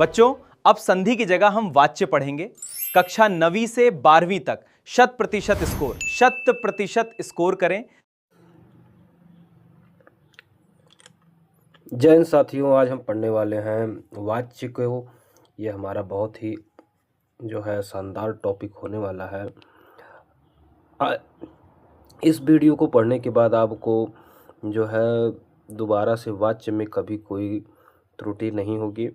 बच्चों, अब संधि की जगह हम वाच्य पढ़ेंगे। कक्षा 9वीं से 12वीं तक 100% स्कोर करें। जय हिंद साथियों, आज हम पढ़ने वाले हैं वाच्य को। ये हमारा बहुत ही जो है शानदार टॉपिक होने वाला है। इस वीडियो को पढ़ने के बाद आपको जो है दोबारा से वाच्य में कभी कोई त्रुटि नहीं होगी।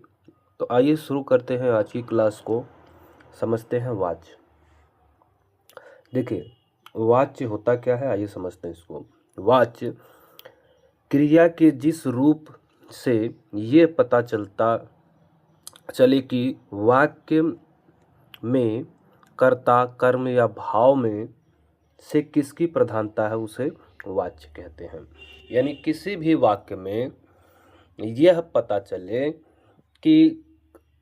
तो आइए शुरू करते हैं आज की क्लास को, समझते हैं वाच्य। देखिए, वाच्य होता क्या है, आइए समझते हैं इसको। वाच्य क्रिया के जिस रूप से ये पता चले कि वाक्य में कर्ता, कर्म या भाव में से किसकी प्रधानता है, उसे वाच्य कहते हैं। यानी किसी भी वाक्य में यह पता चले कि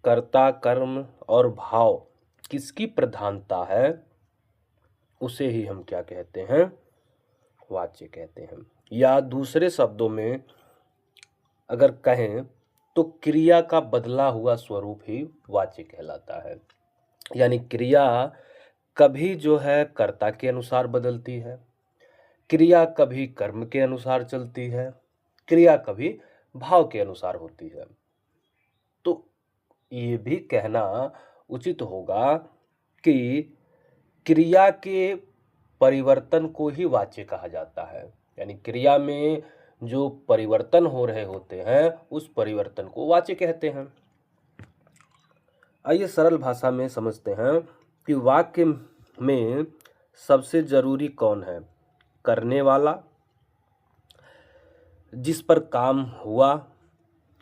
कर्ता, कर्म और भाव किसकी प्रधानता है, उसे ही हम क्या कहते हैं, वाच्य कहते हैं। या दूसरे शब्दों में अगर कहें तो क्रिया का बदला हुआ स्वरूप ही वाच्य कहलाता है। यानी क्रिया कभी जो है कर्ता के अनुसार बदलती है, क्रिया कभी कर्म के अनुसार चलती है, क्रिया कभी भाव के अनुसार होती है। तो ये भी कहना उचित होगा कि क्रिया के परिवर्तन को ही वाच्य कहा जाता है। यानी क्रिया में जो परिवर्तन हो रहे होते हैं, उस परिवर्तन को वाच्य कहते हैं। आइए सरल भाषा में समझते हैं कि वाक्य में सबसे जरूरी कौन है, करने वाला, जिस पर काम हुआ,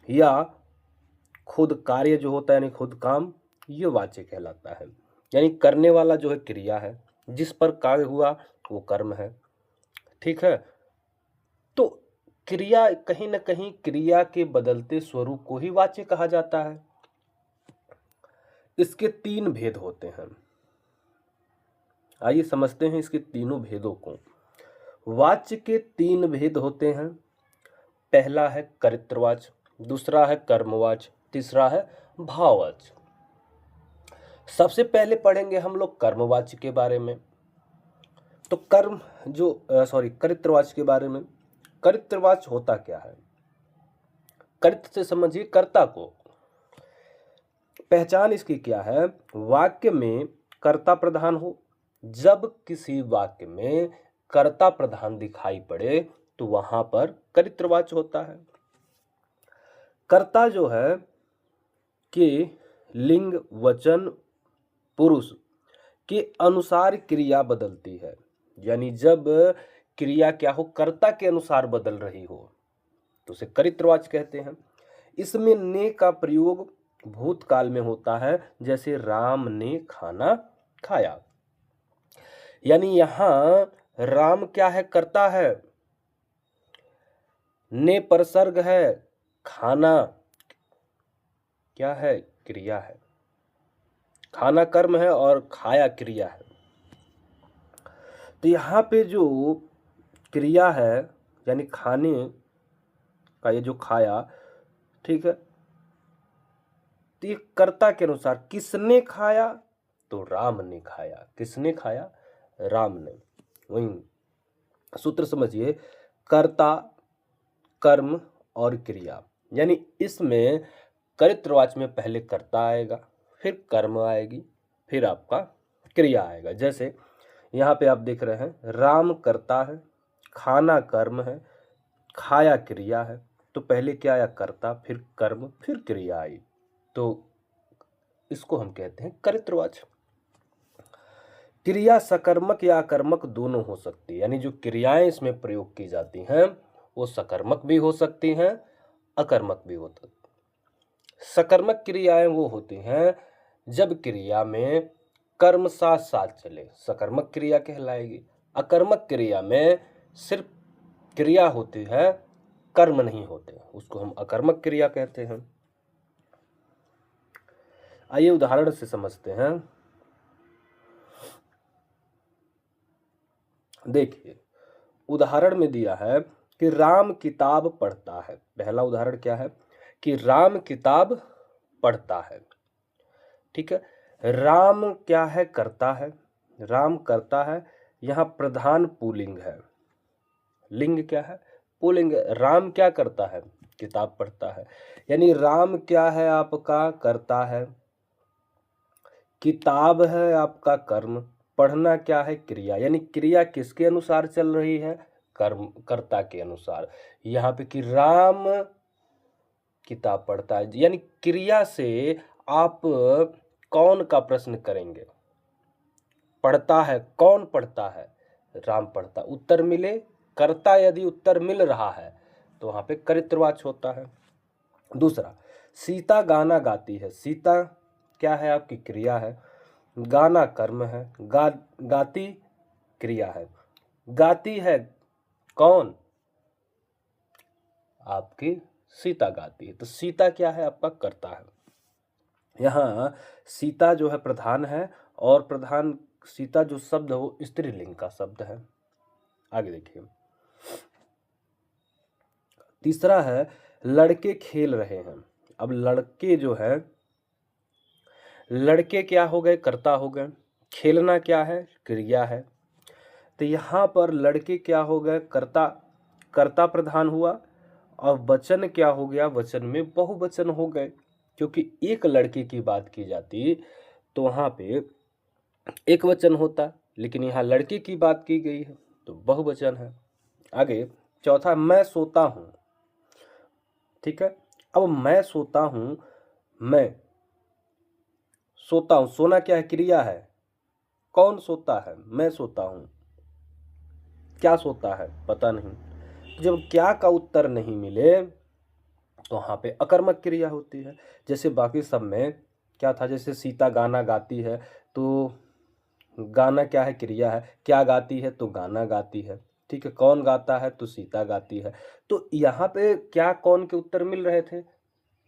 या खुद कार्य जो होता है, यानी खुद काम, ये वाच्य कहलाता है। यानी करने वाला जो है क्रिया है, जिस पर कार्य हुआ वो कर्म है। ठीक है, तो क्रिया कहीं ना कहीं क्रिया के बदलते स्वरूप को ही वाच्य कहा जाता है। इसके तीन भेद होते हैं, आइए समझते हैं इसके तीनों भेदों को। वाच्य के तीन भेद होते हैं। पहला है कर्तृवाच्य, दूसरा है कर्मवाच्य, तीसरा है भाववाच्य। सबसे पहले पढ़ेंगे हम लोग कर्मवाच्य के बारे में। तो कर्तृवाच्य के बारे में। कर्तृवाच्य होता क्या है? कर्त से समझिए कर्ता को। पहचान इसकी क्या है? वाक्य में कर्ता प्रधान हो। जब किसी वाक्य में कर्ता प्रधान दिखाई पड़े तो वहां पर कर्तृवाच्य होता है। कर्ता जो है कि लिंग, वचन, पुरुष के अनुसार क्रिया बदलती है। यानी जब क्रिया क्या हो, कर्ता के अनुसार बदल रही हो, तो उसे कर्तृवाच्य कहते हैं। इसमें ने का प्रयोग भूतकाल में होता है, जैसे राम ने खाना खाया। यानी यहां राम क्या है, कर्ता है, ने परसर्ग है, खाना क्या है, क्रिया है। खाना कर्म है और खाया क्रिया है। तो यहाँ पे जो क्रिया है, यानी खाने का ये जो खाया, ठीक है, तो ये कर्ता के अनुसार किसने खाया, तो राम ने खाया। किसने खाया? राम ने। वही सूत्र समझिए, कर्ता, कर्म और क्रिया। यानी इसमें कर्तृवाच्य में पहले कर्ता आएगा, फिर कर्म आएगी, फिर आपका क्रिया आएगा। जैसे यहाँ पे आप देख रहे हैं, राम कर्ता है, खाना कर्म है, खाया क्रिया है। तो पहले क्या आया? कर्ता, फिर कर्म, फिर क्रिया आई। तो इसको हम कहते हैं कर्तृवाच्य। क्रिया सकर्मक या अकर्मक दोनों हो सकती है। यानी जो क्रियाएं इसमें प्रयोग की जाती हैं वो सकर्मक भी हो सकती हैं, अकर्मक भी हो सकती हैं। सकर्मक क्रियाएं वो होती हैं जब क्रिया में कर्म साथ साथ चले, सकर्मक क्रिया कहलाएगी। अकर्मक क्रिया में सिर्फ क्रिया होती है, कर्म नहीं होते, उसको हम अकर्मक क्रिया कहते हैं। आइए उदाहरण से समझते हैं। देखिए, उदाहरण में दिया है कि राम किताब पढ़ता है। पहला उदाहरण क्या है कि राम किताब पढ़ता है। ठीक है, राम क्या है, करता है, राम करता है, यहाँ प्रधान पुल्लिंग है, लिंग क्या है, पुल्लिंग। राम क्या करता है, किताब पढ़ता है, यानी राम क्या है आपका, करता है, किताब है आपका कर्म, पढ़ना क्या है, क्रिया, यानी क्रिया किसके अनुसार चल रही है, कर्म, कर्ता के अनुसार। यहाँ पे कि राम किताब पढ़ता है, यानी क्रिया से आप कौन का प्रश्न करेंगे, पढ़ता है, कौन पढ़ता है, राम पढ़ता, उत्तर मिले, कर्ता यदि उत्तर मिल रहा है तो वहां पे करित्रवाच होता है। दूसरा, सीता गाना गाती है, सीता क्या है आपकी क्रिया है, गाना कर्म है, गाती क्रिया है, गाती है कौन, आपकी सीता गाती है, तो सीता क्या है आपका कर्ता है। यहाँ सीता जो है प्रधान है, और प्रधान सीता जो शब्द है वो स्त्रीलिंग का शब्द है। आगे देखिए, तीसरा है लड़के खेल रहे हैं। अब लड़के जो है, लड़के क्या हो गए, कर्ता हो गए, खेलना क्या है, क्रिया है, तो यहाँ पर लड़के क्या हो गए, कर्ता, कर्ता प्रधान हुआ, और वचन क्या हो गया, वचन में बहुवचन हो गए, क्योंकि एक लड़के की बात की जाती तो वहाँ पे एक वचन होता, लेकिन यहाँ लड़के की बात की गई है तो बहुवचन है। आगे चौथा, मैं सोता हूँ। ठीक है, अब मैं सोता हूँ, मैं सोता हूँ, सोना क्या है, क्रिया है, कौन सोता है, मैं सोता हूँ, क्या सोता है पता नहीं। जब क्या का उत्तर नहीं मिले तो वहाँ पे अकर्मक क्रिया होती है। जैसे बाकी सब में क्या था, जैसे सीता गाना गाती है तो गाना क्या है, क्रिया है, क्या गाती है तो गाना गाती है। ठीक है, कौन गाता है तो सीता गाती है। तो यहाँ पे क्या कौन के उत्तर मिल रहे थे,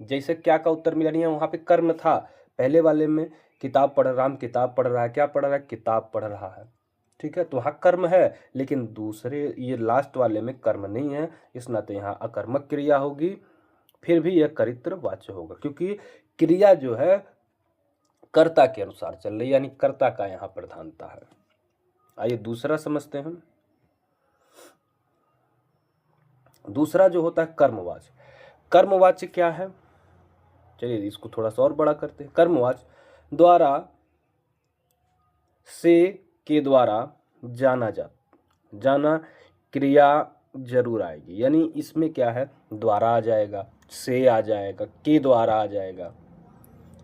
जैसे क्या का उत्तर मिला नहीं है, वहाँ पे कर्म था। पहले वाले में किताब पढ़, राम किताब पढ़ रहा है, क्या पढ़ रहा है, किताब पढ़ रहा है। ठीक है, तो वहाँ कर्म है, लेकिन दूसरे ये लास्ट वाले में कर्म नहीं है, इस नाते यहाँ अकर्मक क्रिया होगी, फिर भी यह करित्र वाच्य होगा, क्योंकि क्रिया जो है कर्ता के अनुसार चल रही है, यानी कर्ता का यहाँ प्रधानता है। आइए दूसरा समझते हैं। दूसरा जो होता है कर्मवाच्य। कर्मवाच्य क्या है, चलिए इसको थोड़ा सा और बड़ा करते हैं। कर्मवाच्य द्वारा, से, के द्वारा, जाना जाना क्रिया जरूर आएगी, यानी इसमें क्या है, द्वारा आ जाएगा, से आ जाएगा, के द्वारा आ जाएगा।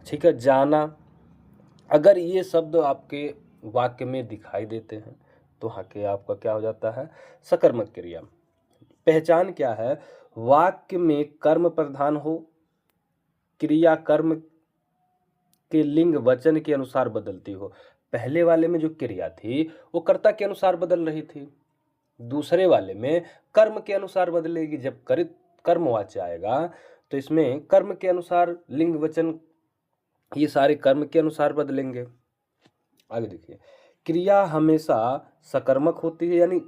ठीक है, जाना, अगर ये शब्द आपके वाक्य में दिखाई देते हैं तो वहाँ के आपका क्या हो जाता है, सकर्मक क्रिया। पहचान क्या है, वाक्य में कर्म प्रधान हो, क्रिया कर्म के लिंग वचन के अनुसार बदलती हो। पहले वाले में जो क्रिया थी वो कर्ता के अनुसार बदल रही थी, दूसरे वाले में कर्म के अनुसार बदलेगी। जब कर्मवाच्य आएगा तो इसमें कर्म के अनुसार लिंग वचन ये सारे कर्म के अनुसार बदलेंगे। आगे देखिए, क्रिया हमेशा सकर्मक होती है, यानी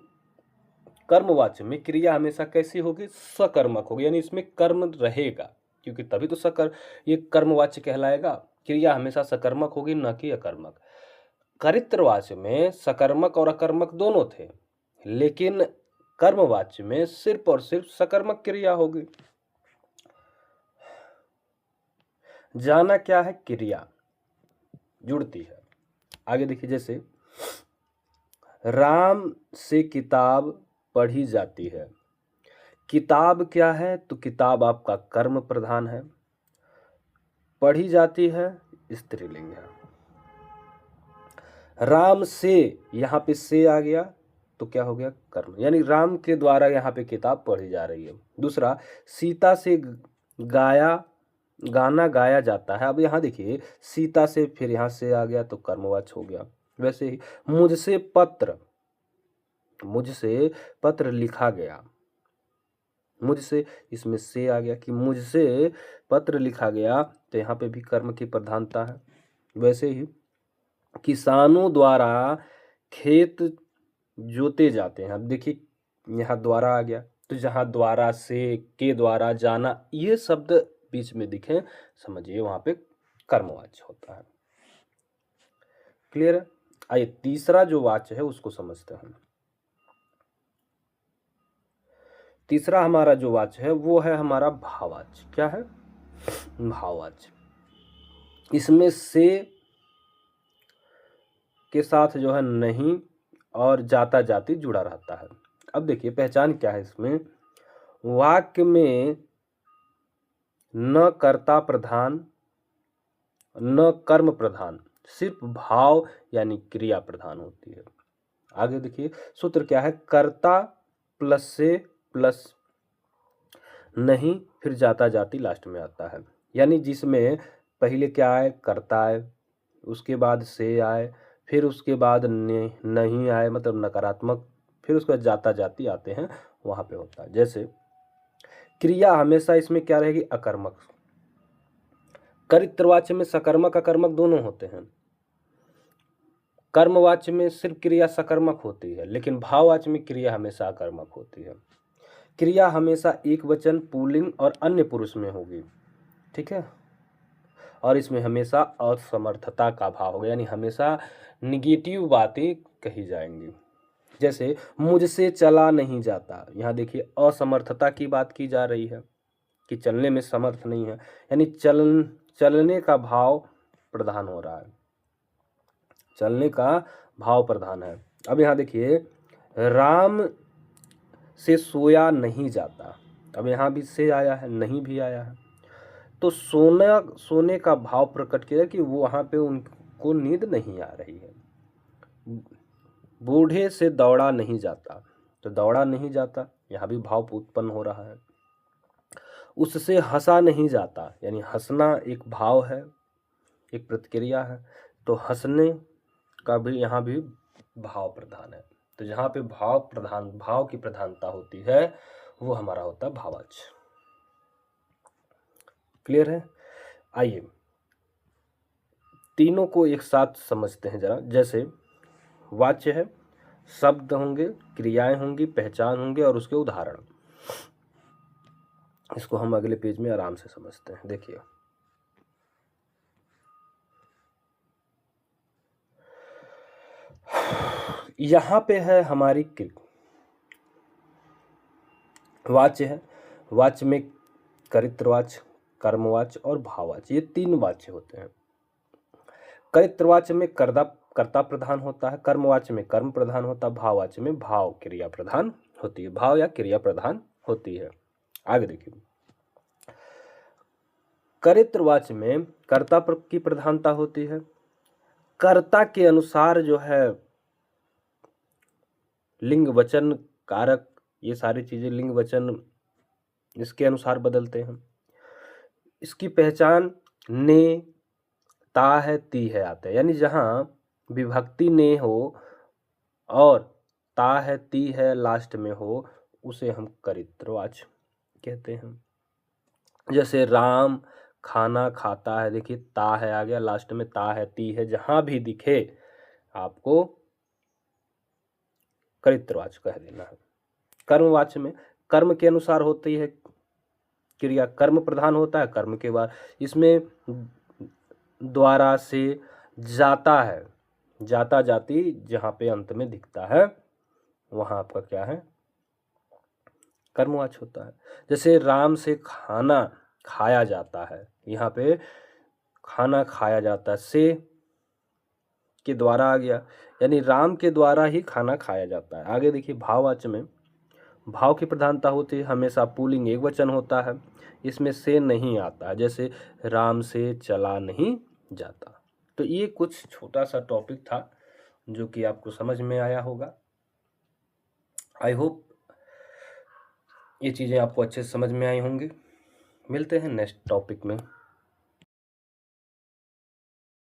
कर्मवाच्य में क्रिया हमेशा कैसी होगी, सकर्मक होगी, यानी इसमें कर्म रहेगा, क्योंकि तभी तो ये कर्मवाच्य कहलाएगा। क्रिया हमेशा सकर्मक होगी, न कि अकर्मक। करित्रवाच्य में सकर्मक और अकर्मक दोनों थे, लेकिन कर्मवाच्य में सिर्फ और सिर्फ सकर्मक क्रिया होगी। जाना क्या है, क्रिया जुड़ती है। आगे देखिए, जैसे राम से किताब पढ़ी जाती है, किताब क्या है तो किताब आपका कर्म प्रधान है, पढ़ी जाती है स्त्रीलिंग है। राम से, यहाँ पे से आ गया तो क्या हो गया, कर्म, यानी राम के द्वारा यहाँ पे किताब पढ़ी जा रही है। दूसरा, सीता से गाना गाया जाता है। अब यहाँ देखिए, सीता से फिर यहाँ से आ गया तो कर्मवाच्य हो गया। वैसे ही मुझसे पत्र लिखा गया, मुझसे, इसमें से आ गया कि मुझसे पत्र लिखा गया, तो यहाँ पे भी कर्म की प्रधानता है। वैसे ही किसानों द्वारा खेत जोते जाते हैं। अब देखिए यहाँ द्वारा आ गया, तो जहाँ द्वारा, से, के द्वारा, जाना, ये शब्द बीच में दिखे समझिए वहाँ पे कर्मवाच्य होता है। क्लियर है? आइए तीसरा जो वाच्य है उसको समझते हैं। तीसरा हमारा जो वाच्य है वो है हमारा भाववाच्य। क्या है? भाववाच्य। इसमें से के साथ जो है नहीं और जाता जाति जुड़ा रहता है। अब देखिए पहचान क्या है इसमें, वाक्य में न कर्ता प्रधान न कर्म प्रधान, सिर्फ भाव यानी क्रिया प्रधान होती है। आगे देखिए सूत्र क्या है, कर्ता प्लस से प्लस नहीं फिर जाता जाति लास्ट में आता है। यानी जिसमें पहले क्या आए, कर्ता आए, उसके बाद से आए, फिर उसके बाद नहीं आए मतलब नकारात्मक, फिर उसके बाद जाता जाति आते हैं, वहां पे होता है। जैसे क्रिया हमेशा इसमें क्या रहेगी, अकर्मक। करित्रवाच्य में सकर्मक अकर्मक दोनों होते हैं। कर्मवाच्य में सिर्फ क्रिया सकर्मक होती है, लेकिन भाववाच्य में क्रिया हमेशा अकर्मक होती है। क्रिया हमेशा एक वचन पुल्लिंग और अन्य पुरुष में होगी, ठीक है, और इसमें हमेशा असमर्थता का भाव होगा, यानी हमेशा निगेटिव बातें कही जाएंगी। जैसे मुझसे चला नहीं जाता, यहाँ देखिए असमर्थता की बात की जा रही है कि चलने में समर्थ नहीं है, यानी चलने का भाव प्रधान हो रहा है, चलने का भाव प्रधान है। अब यहाँ देखिए राम से सोया नहीं जाता, अब यहाँ भी से आया है, नहीं भी आया है, तो सोने का भाव प्रकट किया कि वो वहाँ पे उनको नींद नहीं आ रही है। बूढ़े से दौड़ा नहीं जाता, तो दौड़ा नहीं जाता, यहाँ भी भाव उत्पन्न हो रहा है। उससे हंसा नहीं जाता, यानी हंसना एक भाव है, एक प्रतिक्रिया है, तो हंसने का भी यहाँ भी भाव प्रधान है। तो जहाँ पे भाव की प्रधानता होती है वो हमारा होता है भाववाच्य। क्लियर है? आइए तीनों को एक साथ समझते हैं जरा। जैसे वाच्य है, शब्द होंगे, क्रियाएं होंगी, पहचान होंगे और उसके उदाहरण। इसको हम अगले पेज में आराम से समझते हैं। देखिए यहां पे है हमारी वाच्य है, वाच्य में करित्रवाच्य, कर्मवाच्य और भाववाच्य, ये तीन वाच्य होते हैं। करित्रवाच्य में कर्ता प्रधान होता है, कर्मवाच्य में कर्म प्रधान होता है, भाववाच्य में भाव क्रिया प्रधान होती है, भाव या क्रिया प्रधान होती है। आगे देखिए करित्रवाच्य में कर्ता की प्रधानता होती है, कर्ता के अनुसार जो है लिंग वचन कारक, ये सारी चीजें लिंग वचन इसके अनुसार बदलते हैं। इसकी पहचान ने, ता है, ती है आते हैं, यानी जहां विभक्ति ने हो और ता है ती है लास्ट में हो उसे हम करित्रवाच्य कहते हैं। जैसे राम खाना खाता है, देखिए ता है आ गया, लास्ट में ता है ती है, जहां भी दिखे आपको करित्रवाच्य कह देना है। कर्मवाच्य में कर्म के अनुसार होती है क्रिया, कर्म प्रधान होता है, कर्म के बाद इसमें द्वारा से जाता है, जाता जाति जहां पे अंत में दिखता है वहां आपका क्या है, कर्मवाच्य होता है। जैसे राम से खाना खाया जाता है, यहाँ पे खाना खाया जाता है, से के द्वारा आ गया, यानी राम के द्वारा ही खाना खाया जाता है। आगे देखिए भाववाच्य में भाव की प्रधानता होती है, हमेशा पुल्लिंग एक वचन होता है, इसमें से नहीं आता है, जैसे राम से चला नहीं जाता। तो ये कुछ छोटा सा टॉपिक था जो कि आपको समझ में आया होगा। आई होप ये चीज़ें आपको अच्छे से समझ में आई होंगी। मिलते हैं नेक्स्ट टॉपिक में।